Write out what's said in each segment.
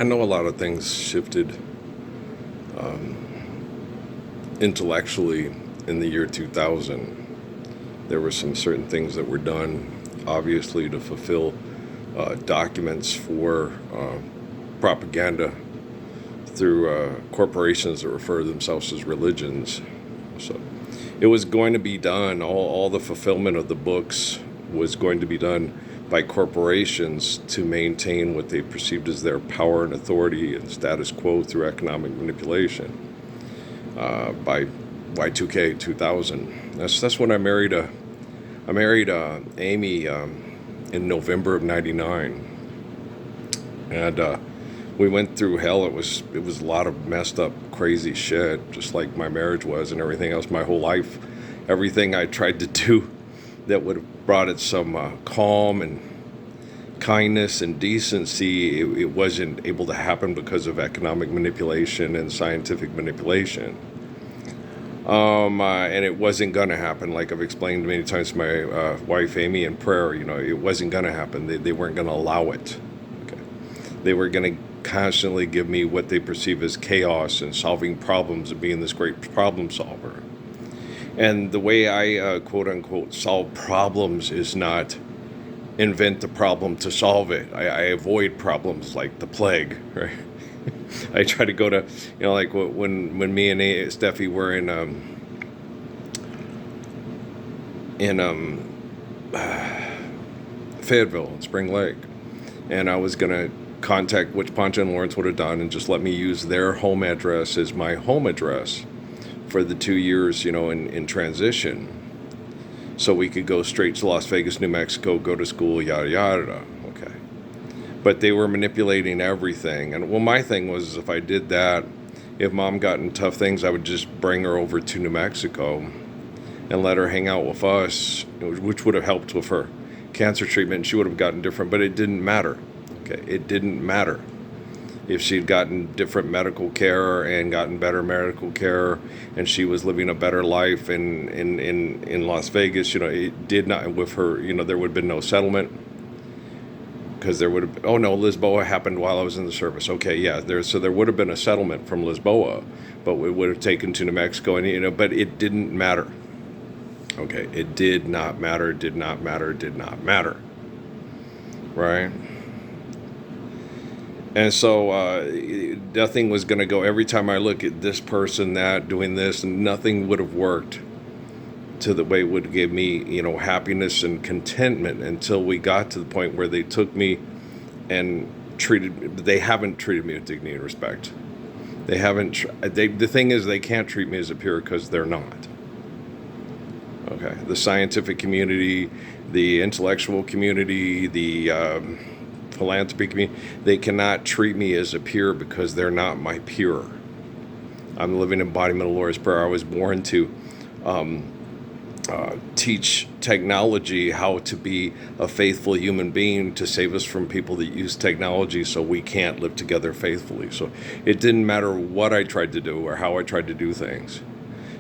I know a lot of things shifted intellectually in the year 2000. There were some certain things that were done, obviously, to fulfill documents for propaganda through corporations that refer to themselves as religions. So it was going to be done, all the fulfillment of the books was going to be done by corporations to maintain what they perceived as their power and authority and status quo through economic manipulation. By Y2K 2000, that's when I married Amy in November of '99, and we went through hell. It was a lot of messed up, crazy shit, just like my marriage was and everything else. My whole life, everything I tried to do that would have brought it some calm and kindness and decency, it wasn't able to happen because of economic manipulation and scientific manipulation. And it wasn't going to happen, like I've explained many times to my wife Amy in prayer. It wasn't going to happen. They weren't going to allow it. Okay, they were going to constantly give me what they perceive as chaos and solving problems and being this great problem solver. And the way I quote unquote solve problems is not invent the problem to solve it. I avoid problems like the plague, right? I try to go to, like when me and Steffi were in Fayetteville and Spring Lake, and I was gonna contact which Poncha and Lawrence would have done and just let me use their home address as my home address for the 2 years, in transition, so we could go straight to Las Vegas, New Mexico, go to school, yada yada. Okay. But they were manipulating everything. And my thing was, if I did that, if Mom got in tough things, I would just bring her over to New Mexico and let her hang out with us, which would have helped with her cancer treatment. She would have gotten different, but it didn't matter. Okay, it didn't matter. If she'd gotten different medical care and gotten better medical care, and she was living a better life in Las Vegas, it did not, with her, there would have been no settlement. Because there would have, oh no, Lisboa happened while I was in the service. Okay, yeah, there would have been a settlement from Lisboa, but we would have taken to New Mexico, and but it didn't matter. Okay, it did not matter, did not matter, did not matter. Right? And so nothing was going to go. Every time I look at this person, that, doing this, nothing would have worked to the way it would give me, happiness and contentment, until we got to the point where they took me and they haven't treated me with dignity and respect. They haven't, the thing is, they can't treat me as a peer because they're not. Okay, the scientific community, the intellectual community, the philanthropy community, they cannot treat me as a peer because they're not my peer. I'm the living embodiment of the Lord's Prayer. I was born to teach technology how to be a faithful human being, to save us from people that use technology so we can't live together faithfully. So it didn't matter what I tried to do or how I tried to do things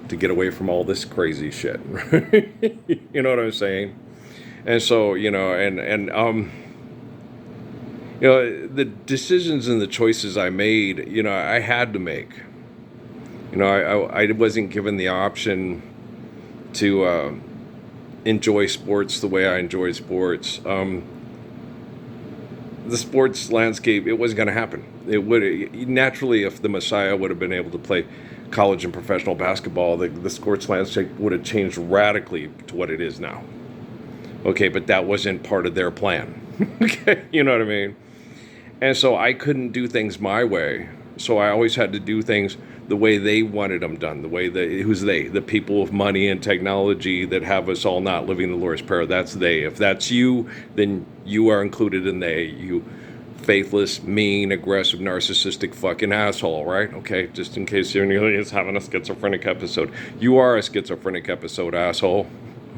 to get away from all this crazy shit. You know what I'm saying? And so, the decisions and the choices I made, I had to make. I wasn't given the option to enjoy sports the way I enjoy sports. The sports landscape, it wasn't going to happen. It would naturally, if the Messiah would have been able to play college and professional basketball, the sports landscape would have changed radically to what it is now. Okay, but that wasn't part of their plan. Okay, you know what I mean? And so I couldn't do things my way. So I always had to do things the way they wanted them done, the way who's they? The people with money and technology that have us all not living the Lord's Prayer. That's they. If that's you, then you are included in they. You faithless, mean, aggressive, narcissistic fucking asshole, right? Okay, just in case you're having a schizophrenic episode. You are a schizophrenic episode, asshole.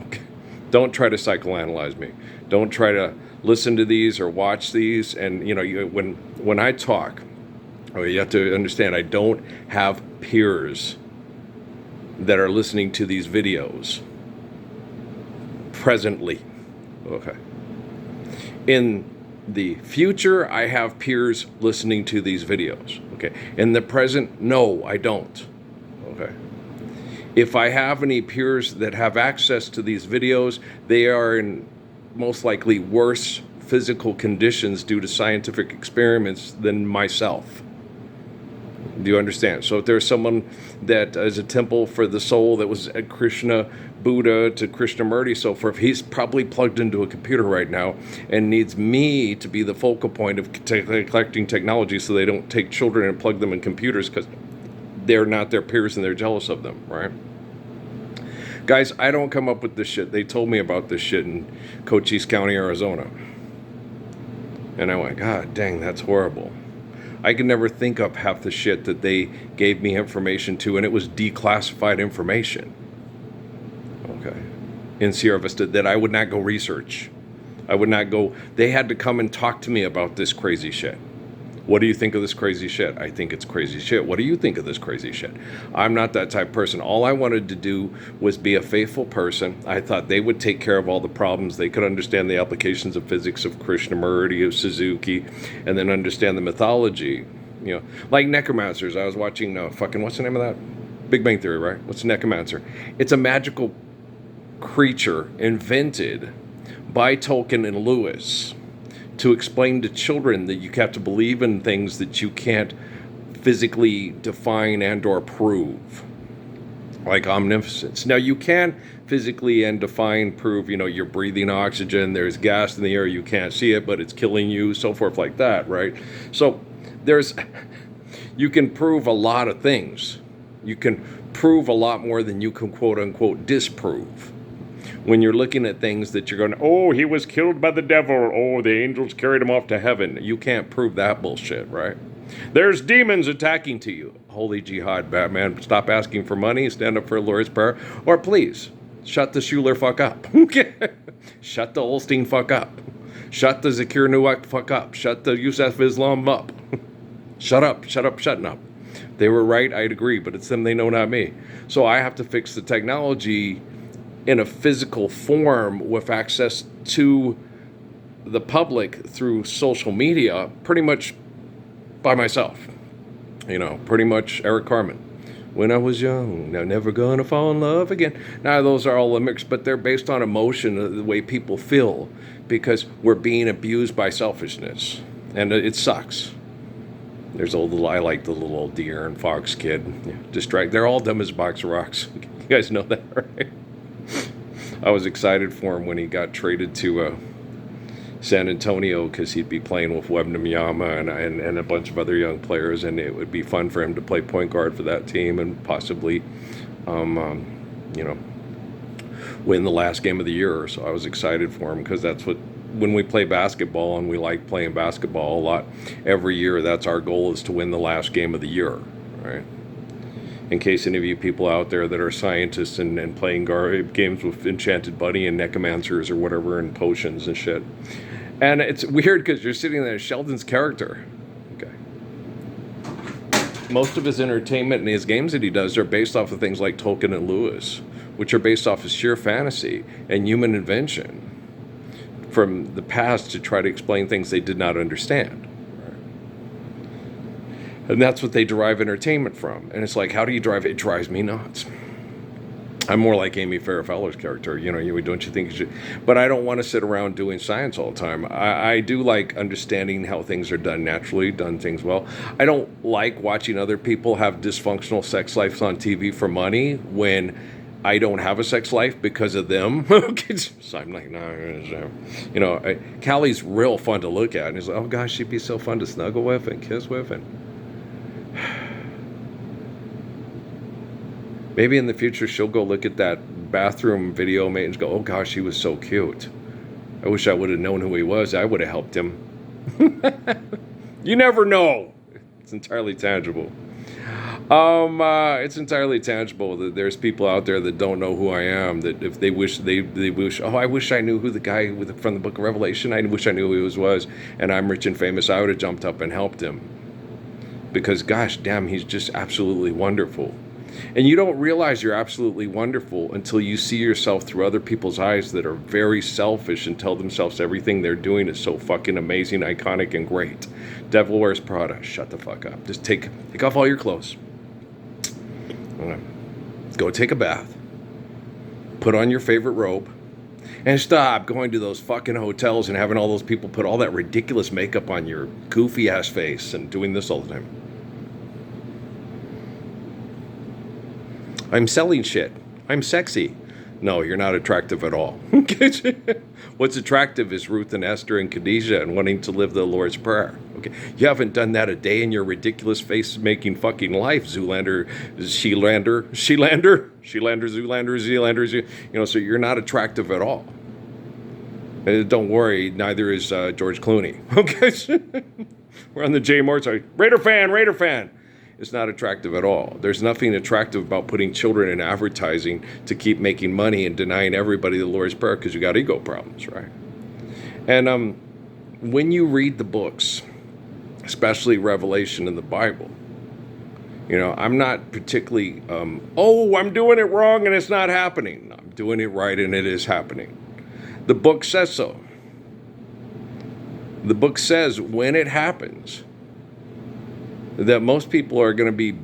Okay. Don't try to psychoanalyze me. Don't try to listen to these or watch these. And, when I talk, you have to understand, I don't have peers that are listening to these videos presently. Okay. In the future, I have peers listening to these videos. Okay. In the present, no, I don't. Okay. If I have any peers that have access to these videos, they are in most likely worse physical conditions due to scientific experiments than myself. Do you understand? So if there's someone that is a temple for the soul that was at Krishna, Buddha to Krishnamurti, so forth, he's probably plugged into a computer right now and needs me to be the focal point of collecting technology so they don't take children and plug them in computers because they're not their peers and they're jealous of them, right? Guys, I don't come up with this shit. They told me about this shit in Cochise County, Arizona. And I went, God dang, that's horrible. I could never think up half the shit that they gave me information to, and it was declassified information. Okay. In Sierra Vista that I would not go research. I would not go. They had to come and talk to me about this crazy shit. What do you think of this crazy shit? I think it's crazy shit. What do you think of this crazy shit? I'm not that type of person. All I wanted to do was be a faithful person. I thought they would take care of all the problems. They could understand the applications of physics of Krishnamurti, of Suzuki, and then understand the mythology. You know, like necromancers. I was watching what's the name of that? Big Bang Theory, right? What's a necromancer? It's a magical creature invented by Tolkien and Lewis to explain to children that you have to believe in things that you can't physically define and or prove, like omniscience. Now you can physically and prove, you're breathing oxygen, there's gas in the air, you can't see it, but it's killing you, so forth like that, right? So you can prove a lot of things. You can prove a lot more than you can quote unquote disprove. When you're looking at things that you're going, oh, he was killed by the devil. Oh, the angels carried him off to heaven. You can't prove that bullshit, right? There's demons attacking to you. Holy jihad, Batman. Stop asking for money. Stand up for a lawyer's prayer. Or please, shut the Schuler fuck up. Shut the Olstein fuck up. Shut the Zakir Nuak fuck up. Shut the Yusuf Islam up. Shut up, shutting up. They were right, I'd agree, but it's them, they know, not me. So I have to fix the technology in a physical form with access to the public through social media, pretty much by myself. Pretty much Eric Carmen. When I was young, I'm never gonna fall in love again. Now, those are all limerick, but they're based on emotion, the way people feel, because we're being abused by selfishness, and it sucks. There's I like the little old deer and fox kid. They're all dumb as a box of rocks. You guys know that, right? I was excited for him when he got traded to San Antonio because he'd be playing with Wembanyama and a bunch of other young players, and it would be fun for him to play point guard for that team and possibly, win the last game of the year. So I was excited for him because when we play basketball, and we like playing basketball a lot, every year that's our goal, is to win the last game of the year, right? In case any of you people out there that are scientists and playing games with Enchanted Bunny and necromancers or whatever and potions and shit. And it's weird because you're sitting there, Sheldon's character. Okay. Most of his entertainment and his games that he does are based off of things like Tolkien and Lewis, which are based off of sheer fantasy and human invention from the past to try to explain things they did not understand. And that's what they derive entertainment from. And it's like, how do you drive it? It drives me nuts. I'm more like Amy Farrah Fowler's character. Don't you think you should? But I don't want to sit around doing science all the time. I do like understanding how things are done naturally, done things well. I don't like watching other people have dysfunctional sex lives on TV for money when I don't have a sex life because of them. So I'm like, no. Callie's real fun to look at. And he's like, oh gosh, she'd be so fun to snuggle with and kiss with. And maybe in the future she'll go look at that bathroom video mate and go, oh gosh, he was so cute. I wish I would have known who he was. I would have helped him. You never know. It's entirely tangible. It's entirely tangible that there's people out there that don't know who I am, that if they wish, oh, I wish I knew who the guy from the book of Revelation, I wish I knew who he was, and I'm rich and famous, I would have jumped up and helped him. Because gosh damn, he's just absolutely wonderful. And you don't realize you're absolutely wonderful until you see yourself through other people's eyes that are very selfish and tell themselves everything they're doing is so fucking amazing, iconic, and great. Devil Wears Prada. Shut the fuck up. Just take off all your clothes. Go take a bath. Put on your favorite robe. And stop going to those fucking hotels and having all those people put all that ridiculous makeup on your goofy ass face and doing this all the time. I'm selling shit. I'm sexy. No, you're not attractive at all. What's attractive is Ruth and Esther and Khadijah and wanting to live the Lord's Prayer. Okay, you haven't done that a day in your ridiculous face-making fucking life, Zoolander, Zoolander, you know, so you're not attractive at all. And don't worry, neither is George Clooney. Okay, we're on the Jay Moore side. Raider fan. It's not attractive at all. There's nothing attractive about putting children in advertising to keep making money and denying everybody the Lord's Prayer because you got ego problems, right? And when you read the books, especially Revelation and the Bible, you know, I'm not particularly, I'm doing it wrong and it's not happening. No, I'm doing it right and it is happening. The book says so. The book says when it happens, that most people are going to be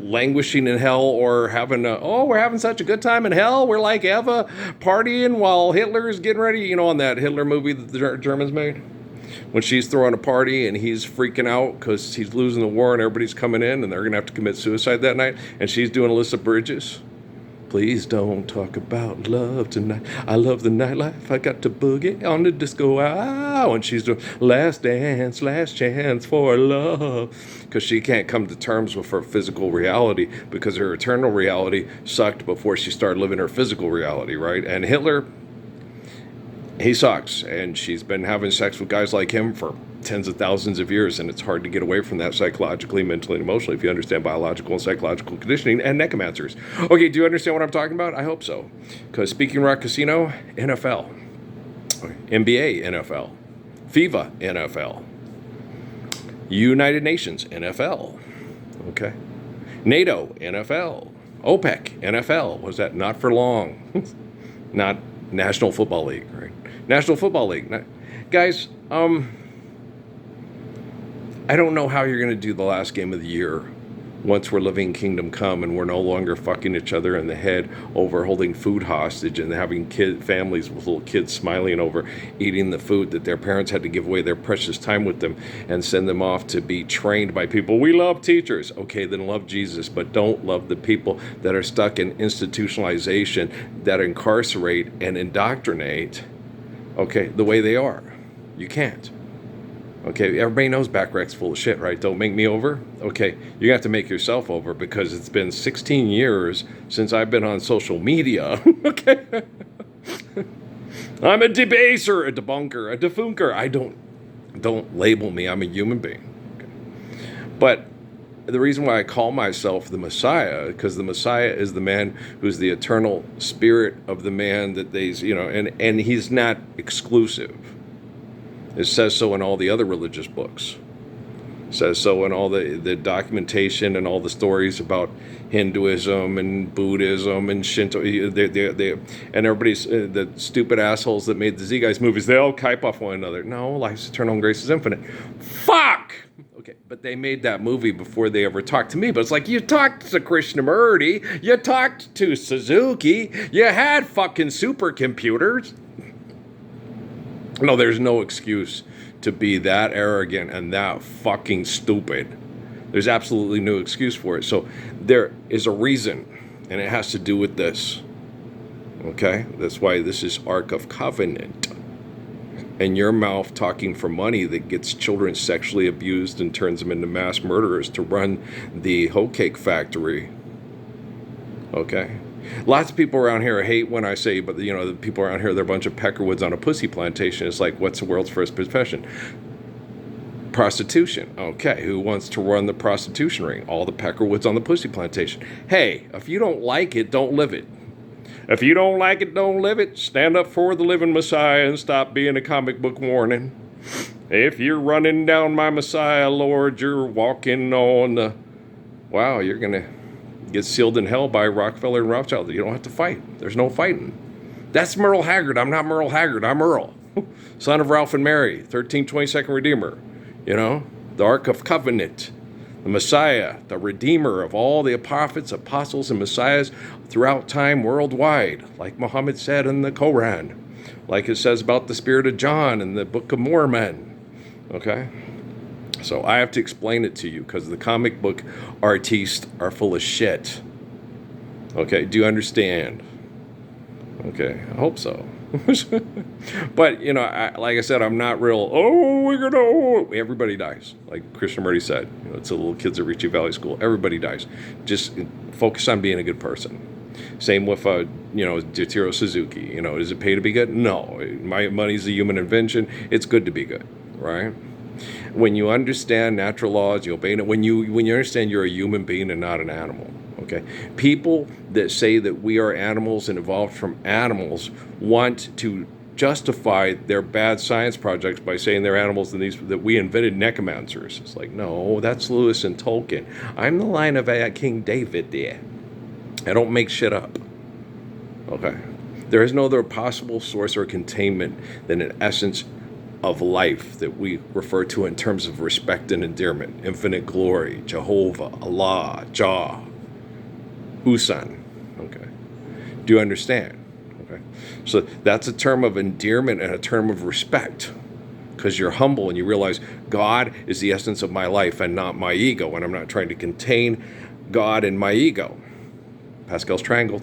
languishing in hell or having we're having such a good time in hell. We're like Eva partying while Hitler is getting ready, you know, on that Hitler movie that the Germans made. When she's throwing a party and he's freaking out because he's losing the war and everybody's coming in and they're going to have to commit suicide that night. And she's doing Alyssa Bridges. Please don't talk about love tonight. I love the nightlife. I got to boogie on the disco. And she's doing last dance, last chance for love. Because she can't come to terms with her physical reality because her eternal reality sucked before she started living her physical reality, right? And Hitler, he sucks. And she's been having sex with guys like him for tens of thousands of years, and it's hard to get away from that psychologically, mentally, and emotionally if you understand biological and psychological conditioning and necromancers. Okay, do you understand what I'm talking about? I hope so. Because Speaking Rock Casino, NFL, NBA, NFL, FIFA, NFL, United Nations, NFL, okay, NATO, NFL, OPEC, NFL. Was that not for long? Not National Football League, right? National Football League. Guys, I don't know how you're going to do the last game of the year once we're living Kingdom Come and we're no longer fucking each other in the head over holding food hostage and having families with little kids smiling over eating the food that their parents had to give away their precious time with them and send them off to be trained by people. We love teachers. Okay, then love Jesus, but don't love the people that are stuck in institutionalization that incarcerate and indoctrinate, okay, the way they are. You can't. Okay, everybody knows Backrack's full of shit, right? Don't make me over. Okay, you have to make yourself over because it's been 16 years since I've been on social media. Okay, I'm a debaser, a debunker, a defunker. Don't label me. I'm a human being. Okay. But the reason why I call myself the Messiah, because the Messiah is the man who's the eternal spirit of the man that they, you know, and he's not exclusive. It says so in all the other religious books. It says so in all the documentation and all the stories about Hinduism and Buddhism and Shinto. They and everybody's, the stupid assholes that made the Z Guys movies, they all kipe off one another. No, life's eternal and grace is infinite. Fuck! Okay, but they made that movie before they ever talked to me. But it's like, you talked to Krishnamurti, you talked to Suzuki, you had fucking supercomputers. No, there's no excuse to be that arrogant and that fucking stupid. There's absolutely no excuse for it. So there is a reason, and it has to do with this. Okay? That's why this is Ark of Covenant. And your mouth talking for money that gets children sexually abused and turns them into mass murderers to run the hoe cake factory. Okay? Lots of people around here hate when I say, but you know, the people around here, they're a bunch of peckerwoods on a pussy plantation. It's like, what's the world's first profession? Prostitution. Okay, who wants to run the prostitution ring? All the peckerwoods on the pussy plantation. Hey, if you don't like it, don't live it. If you don't like it, don't live it. Stand up for the living Messiah and stop being a comic book warning. If you're running down my Messiah, Lord, you're walking on the... Wow, you're going to Gets sealed in hell by Rockefeller and Rothschild. You don't have to fight. There's no fighting. That's Merle Haggard. I'm not Merle Haggard. I'm Earl, son of Ralph and Mary, 1322nd Redeemer. You know, the Ark of Covenant, the Messiah, the Redeemer of all the prophets, apostles, and messiahs throughout time worldwide, like Muhammad said in the Quran, like it says about the Spirit of John in the Book of Mormon. Okay? So I have to explain it to you because the comic book artists are full of shit. Okay, do you understand? Okay, I hope so. But, you know, like I said, I'm not real, everybody dies. Like Krishnamurti said, you know, it's the little kids at Ritchie Valley School. Everybody dies. Just focus on being a good person. Same with, Jotaro Suzuki. You know, does it pay to be good? No. My money's a human invention. It's good to be good, right? When you understand natural laws, you obey it. When you understand you're a human being and not an animal. Okay, people that say that we are animals and evolved from animals want to justify their bad science projects by saying they're animals and that we invented necromancers. It's like, no, that's Lewis and Tolkien. I'm the line of King David there. I don't make shit up. Okay, there is no other possible source or containment than an essence of life that we refer to in terms of respect and endearment, infinite glory, Jehovah, Allah, Jah. Usan. Okay. Do you understand? Okay. So that's a term of endearment and a term of respect because you're humble and you realize God is the essence of my life and not my ego, and I'm not trying to contain God in my ego. Pascal's triangle.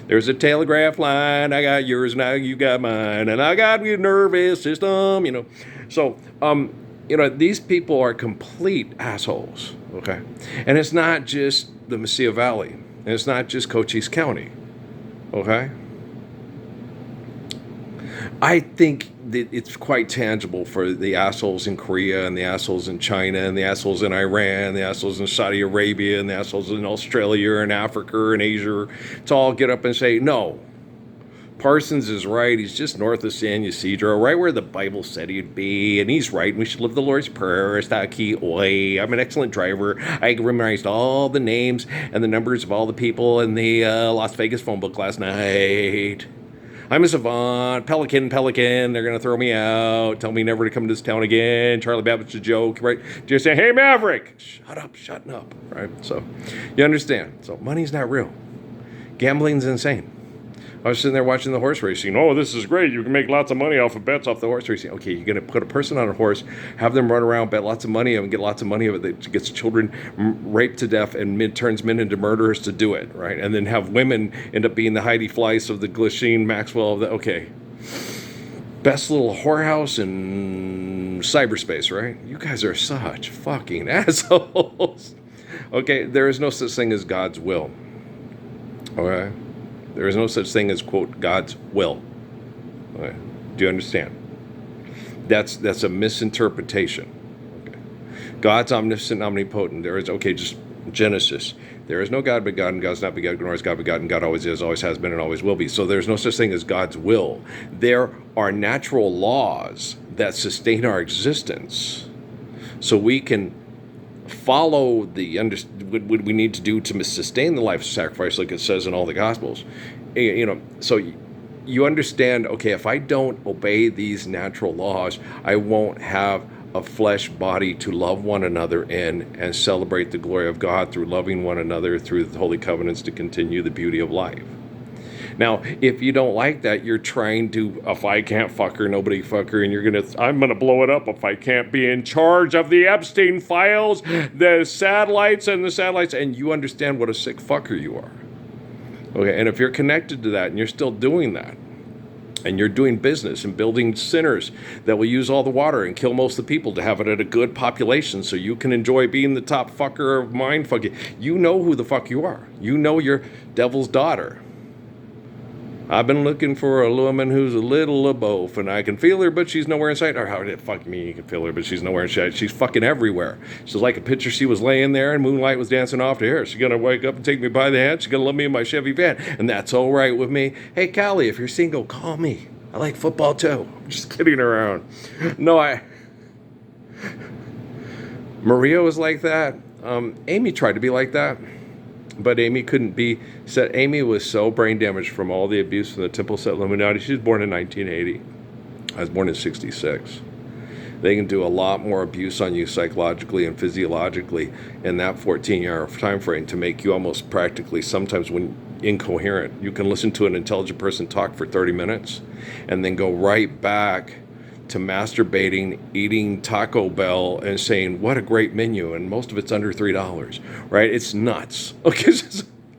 There's a telegraph line. I got yours, now you got mine, and I got your nervous system, you know. So, these people are complete assholes, okay? And it's not just the Mesilla Valley, and it's not just Cochise County, okay? I think that it's quite tangible for the assholes in Korea and the assholes in China and the assholes in Iran, and the assholes in Saudi Arabia and the assholes in Australia and Africa and Asia to all get up and say, no, Parsons is right. He's just north of San Ysidro, right where the Bible said he'd be, and he's right. We should live the Lord's Prayer. I'm an excellent driver. I memorized all the names and the numbers of all the people in the Las Vegas phone book last night. I'm a savant. Pelican. They're going to throw me out. Tell me never to come to this town again. Charlie Babbitt's a joke, right? Just say, hey, Maverick. Shutting up, right? So you understand. So money's not real. Gambling's insane. I was sitting there watching the horse racing. Oh, this is great. You can make lots of money off of bets off the horse racing. Okay, you're going to put a person on a horse, have them run around, bet lots of money, and get lots of money of it that gets children raped to death and turns men into murderers to do it, right? And then have women end up being the Heidi Fleiss of the Glasheen Maxwell of the, okay. Best little whorehouse in cyberspace, right? You guys are such fucking assholes. Okay, there is no such thing as God's will. Okay? There is no such thing as, quote, God's will. Okay. Do you understand? That's a misinterpretation. Okay. God's omniscient, omnipotent. There is, just Genesis. There is no God but God, and God's not begotten, nor is God begotten. God always is, always has been, and always will be. So there's no such thing as God's will. There are natural laws that sustain our existence. So we can follow what we need to do to sustain the life of sacrifice, like it says in all the Gospels. So you understand, okay, if I don't obey these natural laws, I won't have a flesh body to love one another in and celebrate the glory of God through loving one another through the holy covenants to continue the beauty of life. Now, if you don't like that, you're trying to, if I can't fuck her, nobody fuck her, and I'm going to blow it up if I can't be in charge of the Epstein files, the satellites, and you understand what a sick fucker you are. Okay, and if you're connected to that and you're still doing that, and you're doing business and building centers that will use all the water and kill most of the people to have it at a good population so you can enjoy being the top fucker of mind fucking, you know who the fuck you are. You know you're devil's daughter. I've been looking for a woman who's a little of both, and I can feel her, but she's nowhere in sight. Or how did it fuck me? You can feel her, but she's nowhere in sight. She's fucking everywhere. She's like a picture. She was laying there, and moonlight was dancing off to her. She's gonna wake up and take me by the hand. She's gonna love me in my Chevy van, and that's all right with me. Hey, Callie, if you're single, call me. I like football too. I'm just kidding around. No, Maria was like that. Amy tried to be like that, but Amy couldn't be. Said Amy was so brain damaged from all the abuse from the Temple Set Illuminati. She was born in 1980. I was born in 66. They can do a lot more abuse on you psychologically and physiologically in that 14-year time frame to make you almost practically sometimes when incoherent. You can listen to an intelligent person talk for 30 minutes and then go right back to masturbating, eating Taco Bell, and saying, what a great menu, and most of it's under $3, right? It's nuts. Okay,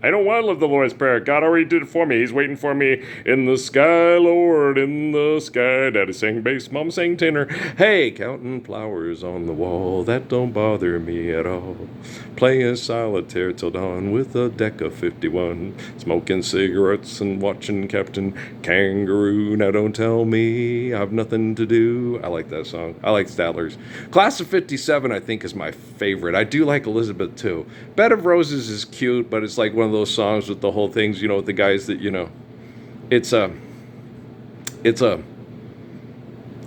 I don't want to live the Lord's Prayer. God already did it for me. He's waiting for me in the sky, Lord, in the sky. Daddy sang bass, Mom sang tenor. Hey, counting flowers on the wall, that don't bother me at all. Playing solitaire till dawn with a deck of 51. Smoking cigarettes and watching Captain Kangaroo. Now don't tell me I've nothing to do. I like that song. I like Statler's. Class of 57, I think, is my favorite. I do like Elizabeth, too. Bed of Roses is cute, but it's like one of those songs with the whole things, you know, with the guys that, you know, it's a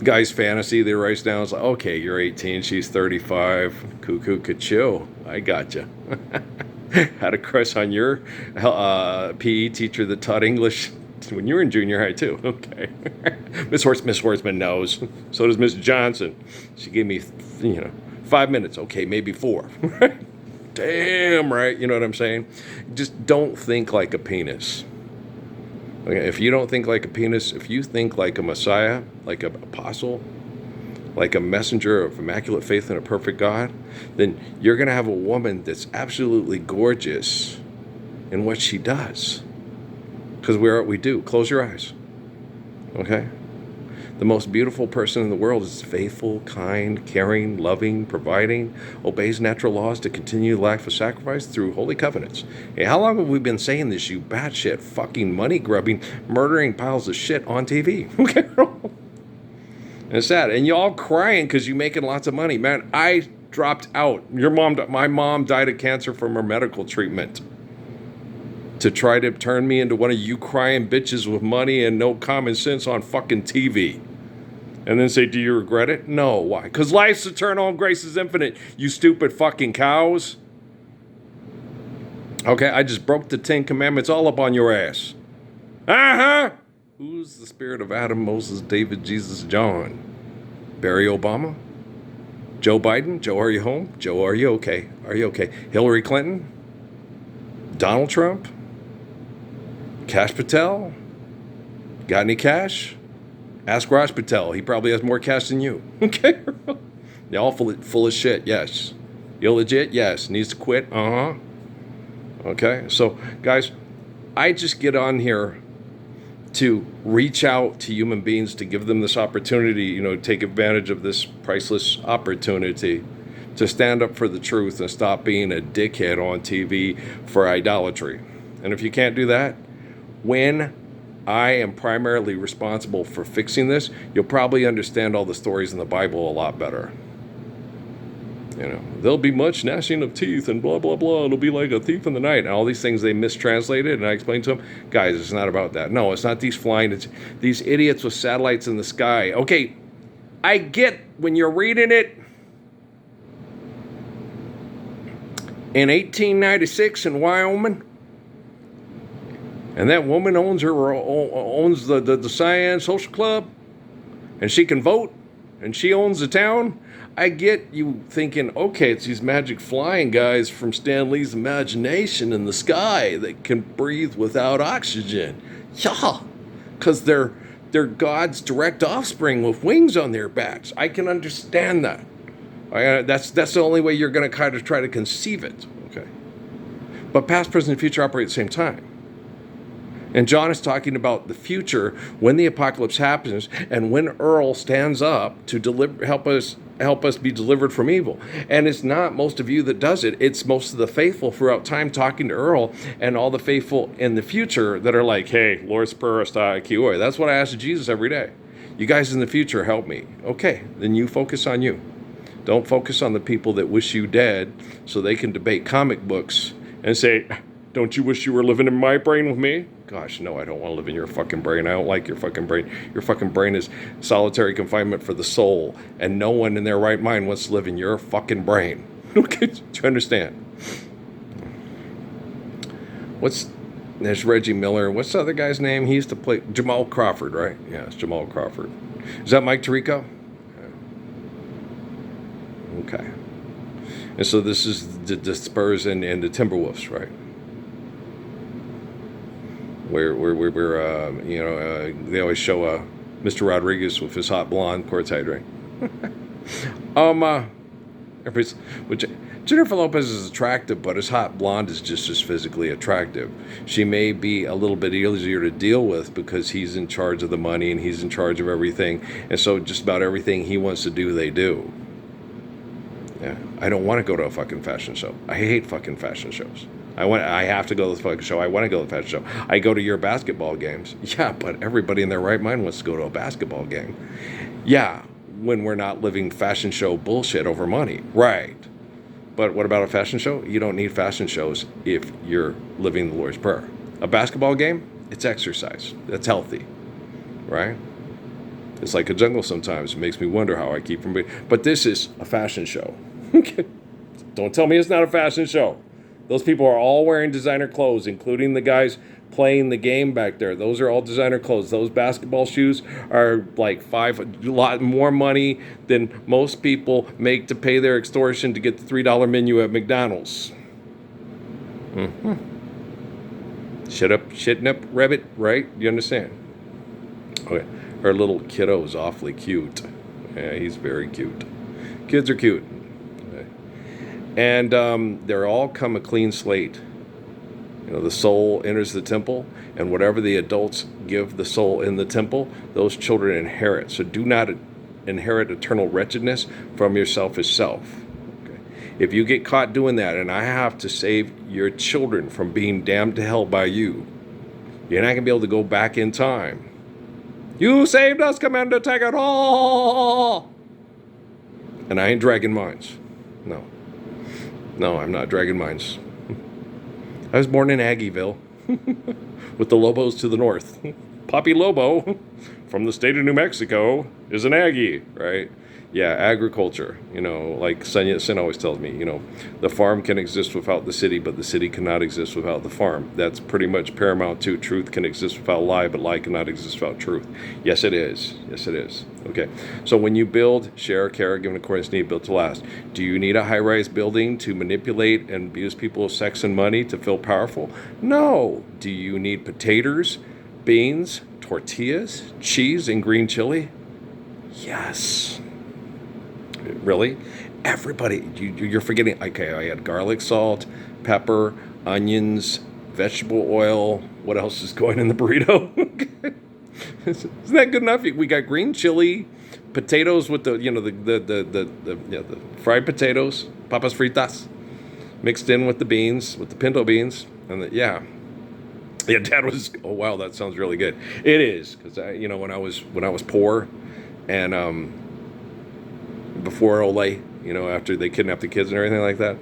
guy's fantasy. They write down, it's like, okay, you're 18, she's 35, cuckoo ka-chill, I gotcha. Had a crush on your PE teacher that taught English when you were in junior high too. Okay. Miss Horseman knows. So does Miss Johnson. She gave me, 5 minutes. Okay, maybe 4. Damn right, you know what I'm saying? Just don't think like a penis. Okay, if you don't think like a penis, if you think like a Messiah, like an apostle, like a messenger of immaculate faith and a perfect God, then you're going to have a woman that's absolutely gorgeous in what she does. Because we're what we do. Close your eyes. Okay? The most beautiful person in the world is faithful, kind, caring, loving, providing, obeys natural laws to continue the life of sacrifice through holy covenants. Hey, how long have we been saying this, you batshit, fucking money-grubbing, murdering piles of shit on TV? Okay? And it's sad. And you all crying because you're making lots of money. Man, I dropped out. My mom died of cancer from her medical treatment to try to turn me into one of you crying bitches with money and no common sense on fucking TV. And then say, do you regret it? No. Why? Because life's eternal and grace is infinite, you stupid fucking cows. Okay, I just broke the 10 Commandments all up on your ass. Uh-huh. Who's the spirit of Adam, Moses, David, Jesus, John? Barry Obama? Joe Biden? Joe, are you home? Joe, are you okay? Are you okay? Hillary Clinton? Donald Trump? Cash Patel? Got any cash? Ask Raj Patel. He probably has more cash than you. Okay? They're all full of shit, yes. Illegit, yes. Needs to quit, uh-huh. Okay? So, guys, I just get on here to reach out to human beings to give them this opportunity, take advantage of this priceless opportunity to stand up for the truth and stop being a dickhead on TV for idolatry. And if you can't do that, when I am primarily responsible for fixing this, you'll probably understand all the stories in the Bible a lot better. There'll be much gnashing of teeth and blah, blah, blah. It'll be like a thief in the night. And all these things they mistranslated, and I explained to them, guys, it's not about that. No, it's not these flying, it's these idiots with satellites in the sky. Okay, I get when you're reading it in 1896 in Wyoming, and that woman owns the Cyan Social Club, and she can vote, and she owns the town. I get you thinking, okay, it's these magic flying guys from Stan Lee's imagination in the sky that can breathe without oxygen. Yeah, because they're God's direct offspring with wings on their backs. I can understand that. That's the only way you're going to kind of try to conceive it. Okay, but past, present, and future operate at the same time. And John is talking about the future when the apocalypse happens and when Earl stands up to help us be delivered from evil. And it's not most of you that does it. It's most of the faithful throughout time talking to Earl and all the faithful in the future that are like, hey, Lord's Prayer, that's what I ask Jesus every day. You guys in the future, help me. Okay, then you focus on you. Don't focus on the people that wish you dead so they can debate comic books and say, don't you wish you were living in my brain with me? Gosh, no, I don't want to live in your fucking brain. I don't like your fucking brain. Your fucking brain is solitary confinement for the soul, and no one in their right mind wants to live in your fucking brain. Okay, do you understand? There's Reggie Miller. What's the other guy's name? He used to play Jamal Crawford, right? Yeah, it's Jamal Crawford. Is that Mike Tirico? Okay. And so this is the Spurs and the Timberwolves, right? Where they always show Mr. Rodriguez with his hot blonde quartet, right? Which Jennifer Lopez is attractive, but his hot blonde is just as physically attractive. She may be a little bit easier to deal with because he's in charge of the money and he's in charge of everything, and so just about everything he wants to do, they do. Yeah, I don't want to go to a fucking fashion show. I hate fucking fashion shows. I have to go to the fucking show. I want to go to the fashion show. I go to your basketball games. Yeah, but everybody in their right mind wants to go to a basketball game. Yeah, when we're not living fashion show bullshit over money. Right. But what about a fashion show? You don't need fashion shows if you're living the Lord's Prayer. A basketball game, it's exercise. That's healthy. Right? It's like a jungle sometimes. It makes me wonder how I keep from being. But this is a fashion show. Don't tell me it's not a fashion show. Those people are all wearing designer clothes, including the guys playing the game back there. Those are all designer clothes. Those basketball shoes are like a lot more money than most people make to pay their extortion to get the $3 menu at McDonald's. Mm-hmm. Shitting up, rabbit, right? You understand? Okay. Her little kiddo is awfully cute. Yeah, he's very cute. Kids are cute. And they're all come a clean slate. You know, the soul enters the temple, and whatever the adults give the soul in the temple, those children inherit. So do not inherit eternal wretchedness from your selfish self. Okay? If you get caught doing that, and I have to save your children from being damned to hell by you, you're not going to be able to go back in time. You saved us, Commander Taggart. Oh! And I ain't dragging mines. No, I'm not dragging mines. I was born in Aggieville with the Lobos to the north. Poppy Lobo from the state of New Mexico is an Aggie, right? Yeah, agriculture, like Sun Yat-Sen always tells me, the farm can exist without the city, but the city cannot exist without the farm. That's pretty much paramount too. Truth can exist without lie, but lie cannot exist without truth. Yes, it is. Yes, it is. Okay, so when you build, share, care, given accordance to need, built to last. Do you need a high-rise building to manipulate and abuse people with sex and money to feel powerful? No. Do you need potatoes, beans, tortillas, cheese, and green chili? Yes. Really? Everybody, you're forgetting. Okay, I had garlic salt, pepper, onions, vegetable oil. What else is going in the burrito? Isn't that good enough? We got green chili, potatoes with the fried potatoes, papas fritas, mixed in with the beans, with the pinto beans, and yeah, Dad was. Oh wow, that sounds really good. It is because when I was poor, and before Olay, after they kidnapped the kids and everything like that,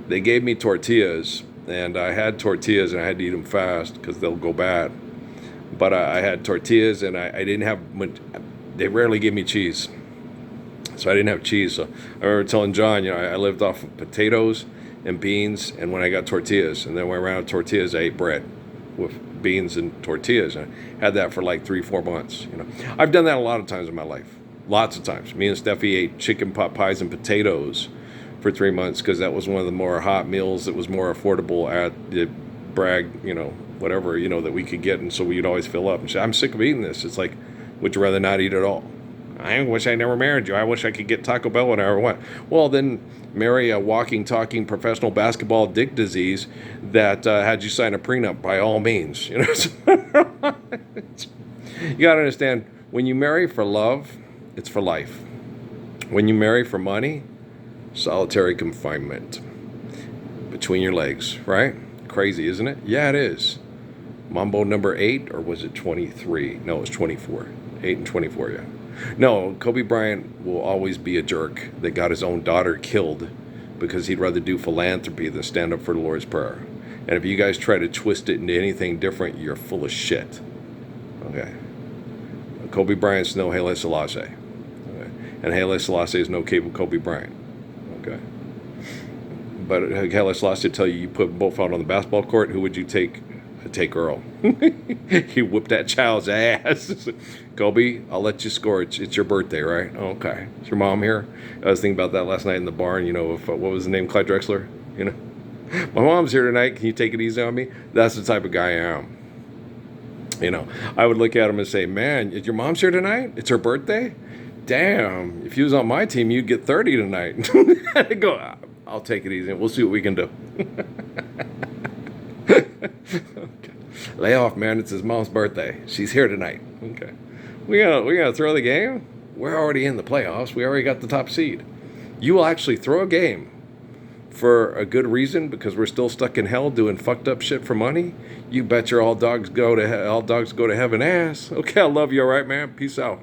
they gave me tortillas, and I had tortillas, and I had to eat them fast because they'll go bad. But I had tortillas, and I didn't have. They rarely give me cheese, so I didn't have cheese. So I remember telling John, I lived off of potatoes and beans, and when I got tortillas, and then when I ran out of tortillas, I ate bread with beans and tortillas. And I had that for like 3-4 months. I've done that a lot of times in my life. Lots of times. Me and Steffi ate chicken pot pies and potatoes for 3 months because that was one of the more hot meals that was more affordable at the Bragg, whatever, that we could get. And so we'd always fill up and say, I'm sick of eating this. It's like, would you rather not eat at all? I wish I never married you. I wish I could get Taco Bell whenever I want. Well, then marry a walking, talking professional basketball dick disease that had you sign a prenup by all means. You got to understand, when you marry for love, it's for life. When you marry for money, solitary confinement between your legs, right? Crazy, isn't it? Yeah, it is. Mambo number 8, or was it 23? No, it was 24. 8 and 24, yeah. No, Kobe Bryant will always be a jerk that got his own daughter killed because he'd rather do philanthropy than stand up for the Lord's Prayer. And if you guys try to twist it into anything different, you're full of shit. Okay. Kobe Bryant's no Haile Selassie. Okay. And Haile Selassie is no Kobe Bryant. Okay. But Haile Selassie tell you, you put them both out on the basketball court, who would you take? I'd take Earl. He whooped that child's ass. Kobe, I'll let you score. It's your birthday, right? Okay. Is your mom here? I was thinking about that last night in the barn. You know, if, what was the name? Clyde Drexler. You know, my mom's here tonight. Can you take it easy on me? That's the type of guy I am. You know, I would look at him and say, man, your mom's here tonight? It's her birthday? Damn, if you was on my team, you'd get 30 tonight. I'd go, I'll take it easy. We'll see what we can do. Okay. Lay off, man. It's his mom's birthday. She's here tonight. Okay. We gotta throw the game? We're already in the playoffs. We already got the top seed. You will actually throw a game for a good reason because we're still stuck in hell doing fucked up shit for money? You bet your all dogs go to heaven ass. Okay, I love you, all right, man. Peace out.